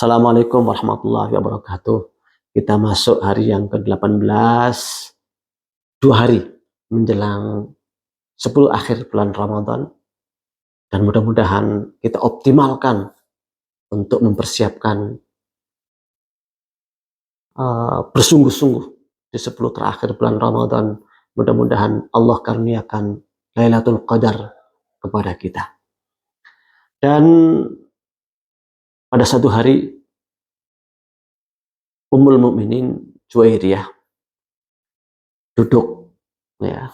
Assalamualaikum warahmatullahi wabarakatuh. Kita masuk hari yang ke-18, 2 hari menjelang 10 akhir bulan Ramadan. Dan mudah-mudahan kita optimalkan untuk mempersiapkan bersungguh-sungguh di 10 terakhir bulan Ramadan. Mudah-mudahan Allah karuniakan Lailatul Qadar kepada kita. Dan pada satu hari Ummul Mukminin Juwairiyah duduk ya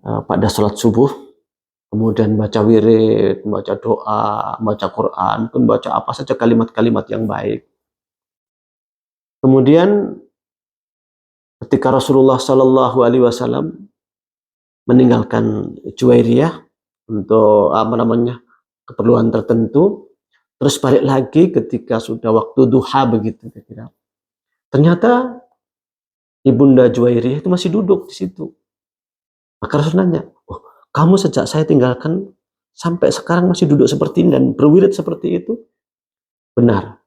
pada sholat subuh, kemudian baca wirid, baca doa, baca Quran, pun baca apa saja kalimat-kalimat yang baik. Kemudian ketika Rasulullah Shallallahu Alaihi Wasallam meninggalkan Juwairiyah untuk keperluan tertentu, terus balik lagi ketika sudah waktu duha begitu kira-kira. Ternyata Ibunda Juwairiyah itu masih duduk di situ. Maka Rasul nanya, "Oh, kamu sejak saya tinggalkan sampai sekarang masih duduk seperti ini dan berwirid seperti itu?" "Benar,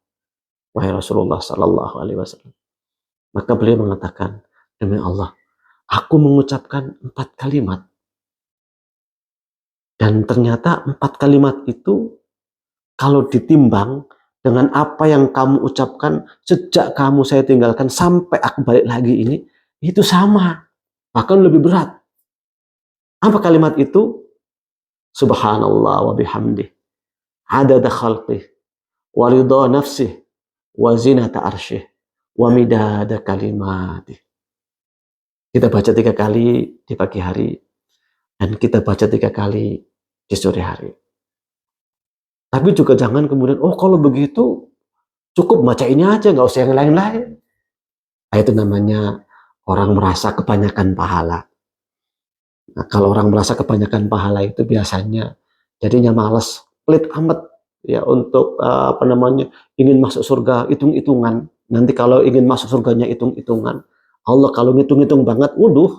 wahai Rasulullah Sallallahu Alaihi Wasallam." Maka beliau mengatakan, "Demi Allah, aku mengucapkan 4 kalimat. Dan ternyata 4 kalimat itu kalau ditimbang dengan apa yang kamu ucapkan sejak kamu saya tinggalkan sampai aku balik lagi ini, itu sama, bahkan lebih berat." Apa kalimat itu? Subhanallah wa bihamdih, adada khalqih, wa ridha nafsih, wa zinata arsyih, wa midada kalimatih. Kita baca 3 kali di pagi hari, dan kita baca 3 kali di sore hari. Tapi juga jangan kemudian, oh kalau begitu cukup baca ini aja, nggak usah yang lain-lain. Itu namanya orang merasa kebanyakan pahala. Nah, kalau orang merasa kebanyakan pahala itu biasanya jadinya malas, pelit amat ya untuk ingin masuk surga hitung-hitungan. Nanti kalau ingin masuk surganya hitung-hitungan, Allah kalau ngitung-hitung banget,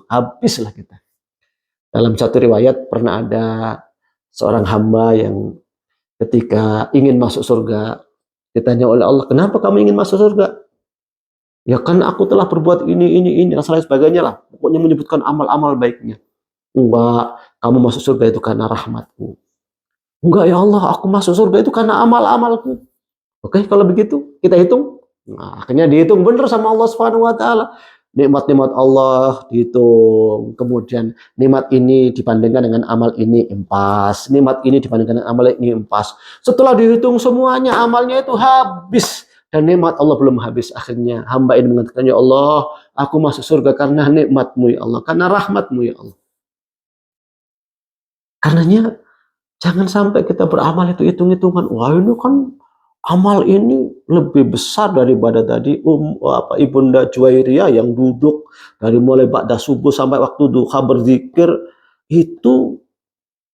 habislah kita. Dalam satu riwayat pernah ada seorang hamba yang ketika ingin masuk surga ditanya oleh Allah, "Kenapa kamu ingin masuk surga?" "Ya kan aku telah berbuat ini dan lain sebagainya lah." Pokoknya menyebutkan amal-amal baiknya. "Enggak, kamu masuk surga itu karena rahmatku." "Enggak ya Allah, aku masuk surga itu karena amal-amalku." Oke, kalau begitu kita hitung. Nah, akhirnya dihitung benar sama Allah Subhanahu wa taala. Nikmat-nikmat Allah dihitung. Kemudian nikmat ini dibandingkan dengan amal ini impas. Nikmat ini dibandingkan dengan amal ini impas. Setelah dihitung semuanya amalnya itu habis. Dan nikmat Allah belum habis. Akhirnya hamba ini mengatakan, "Ya Allah, aku masuk surga karena nikmat-Mu ya Allah. Karena rahmat-Mu ya Allah." Karenanya jangan sampai kita beramal itu hitung-hitungan. Wah, ini kan amal ini lebih besar daripada tadi Ibunda Juwairiyah yang duduk dari mulai ba'da subuh sampai waktu duha berzikir, itu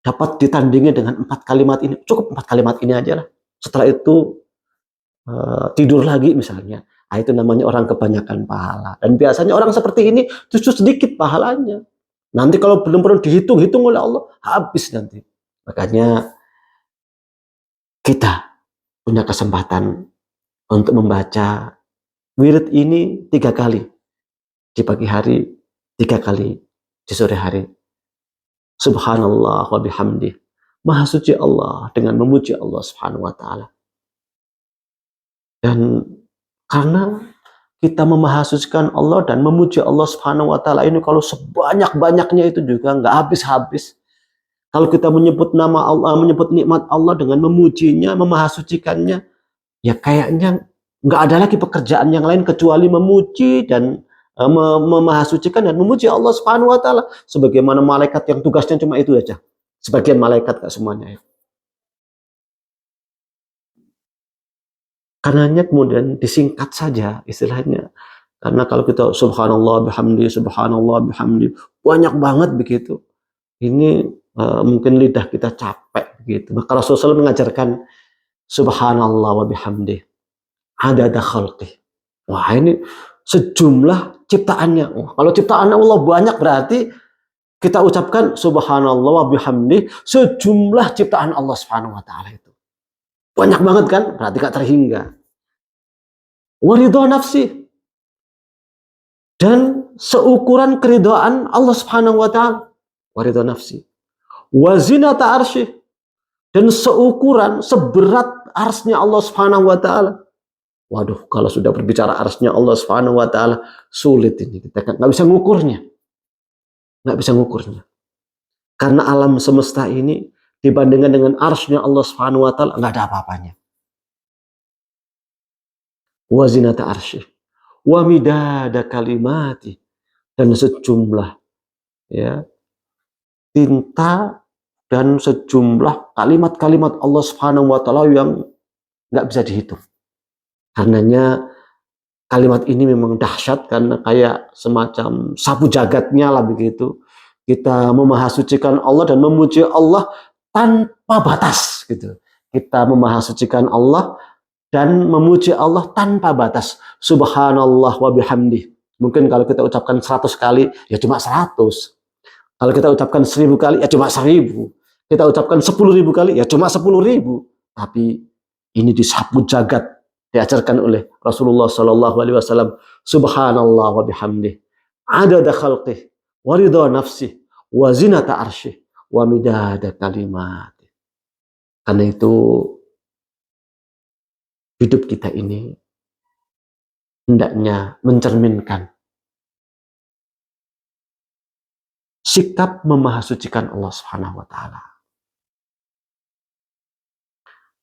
dapat ditandingi dengan 4 kalimat ini. Cukup 4 kalimat ini aja lah. Setelah itu tidur lagi misalnya. Nah, itu namanya orang kebanyakan pahala. Dan biasanya orang seperti ini justru sedikit pahalanya. Nanti kalau belum pernah dihitung-hitung oleh Allah, habis nanti. Makanya kita punya kesempatan untuk membaca wirid ini 3 kali di pagi hari, 3 kali di sore hari. Subhanallah wa bihamdih. Maha suci Allah dengan memuji Allah Subhanahu wa taala. Dan karena kita memahasucikan Allah dan memuji Allah Subhanahu wa taala ini, kalau sebanyak-banyaknya itu juga nggak habis-habis. Kalau kita menyebut nama Allah, menyebut nikmat Allah dengan memujinya, memahasucikannya, ya kayaknya nggak ada lagi pekerjaan yang lain kecuali memuji dan memahasucikan dan memuji Allah Subhanahu wa taala. Sebagaimana malaikat yang tugasnya cuma itu aja. Sebagian malaikat, nggak semuanya. Karenanya kemudian disingkat saja istilahnya. Karena kalau kita subhanallah bihamdi, banyak banget begitu. Ini mungkin lidah kita capek begitu. Maka Rasulullah mengajarkan subhanallah wa bihamdi, adada khalqih. Wah, ini sejumlah ciptaannya. Wah, kalau ciptaannya Allah banyak, berarti kita ucapkan subhanallah wa bihamdi sejumlah ciptaan Allah Subhanahu wa taala itu. Banyak banget kan? Berarti gak terhingga. wa ridha nafsi, dan seukuran keridhaan Allah Subhanahu wa taala, wa ridha nafsi, wa zinata arsyih, dan seukuran seberat arsnya Allah Subhanahu wa taala. Waduh, kalau sudah berbicara arsnya Allah Subhanahu wa taala, sulit ini, kita nggak bisa ngukurnya. Nggak bisa ngukurnya. Karena alam semesta ini dibandingkan dengan arsnya Allah Subhanahu wa taala nggak ada apa-apanya. Wa zinata arsyih, wa midada kalimati, dan sejumlah ya tinta dan sejumlah kalimat-kalimat Allah Subhanahu wa taala yang nggak bisa dihitung. Karenanya kalimat ini memang dahsyat, karena kayak semacam sapu jagatnya lah begitu. Kita memahasucikan Allah dan memuji Allah tanpa batas gitu. Kita memahasucikan Allah dan memuji Allah tanpa batas. Subhanallah wa bihamdih. Mungkin kalau kita ucapkan 100 kali ya cuma 100. Kalau kita ucapkan 1000 kali ya cuma 1000. Kita ucapkan 10.000 kali ya cuma 10.000. Tapi ini disapu jagat, diajarkan oleh Rasulullah Sallallahu Alaihi Wasallam. Subhanallah wa bihamdih, adada khalqih, wa ridha nafsih, wa zinata arsyih, wa midada kalimat. Karena itu hidup kita ini hendaknya mencerminkan sikap memahasucikan Allah Subhanahu wa taala.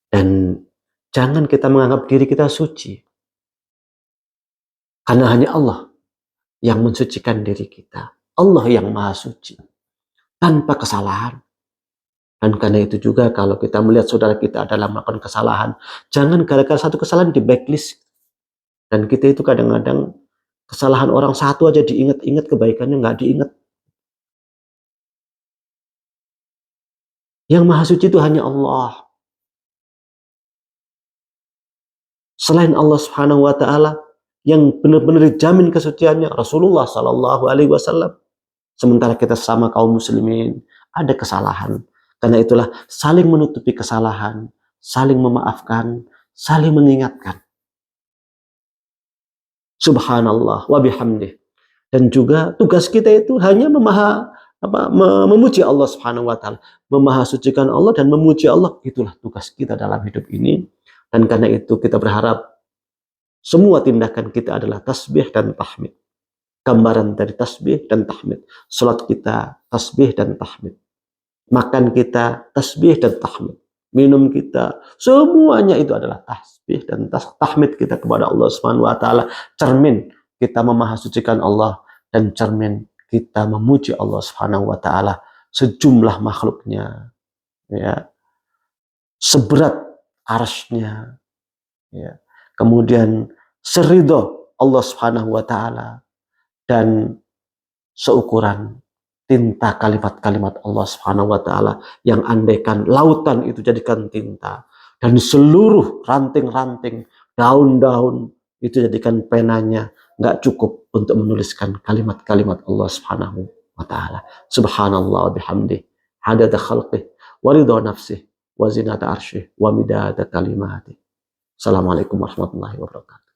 Dan jangan kita menganggap diri kita suci. Karena hanya Allah yang mensucikan diri kita. Allah yang maha suci, tanpa kesalahan. Dan karena itu juga kalau kita melihat saudara kita adalah melakukan kesalahan, jangan gara-gara satu kesalahan di backlist. Dan kita itu kadang-kadang kesalahan orang satu aja diingat-ingat, kebaikannya nggak diingat. Yang maha suci itu hanya Allah. Selain Allah Subhanahu wa taala yang benar-benar dijamin kesuciannya, Rasulullah Sallallahu Alaihi Wasallam. Sementara kita sama kaum muslimin ada kesalahan. Karena itulah saling menutupi kesalahan, saling memaafkan, saling mengingatkan. Subhanallah wa bihamdih. Dan juga tugas kita itu hanya memuji Allah Subhanahu wa taala, memahasucikan Allah dan memuji Allah. Itulah tugas kita dalam hidup ini. Dan karena itu kita berharap semua tindakan kita adalah tasbih dan tahmid. Gambaran dari tasbih dan tahmid. Salat kita tasbih dan tahmid. Makan kita tasbih dan tahmid. Minum kita, semuanya itu adalah tasbih dan tahmid kita kepada Allah Subhanahu wa taala. Cermin kita memahasucikan Allah dan cermin kita memuji Allah Subhanahu wa taala sejumlah makhluknya, ya. Seberat arsy-Nya, ya. Kemudian seridho Allah Subhanahu wa taala dan seukuran tinta kalimat-kalimat Allah Subhanahu wa taala yang andaikan lautan itu jadikan tinta dan seluruh ranting-ranting, daun-daun itu jadikan penanya, nggak cukup untuk menuliskan kalimat-kalimat Allah Subhanahu wa taala. Subhanallah wa bihamdih, adada khalqih, wa ridha nafsih, wa zinata arsyih, wa midada kalimati. Assalamualaikum warahmatullahi wabarakatuh.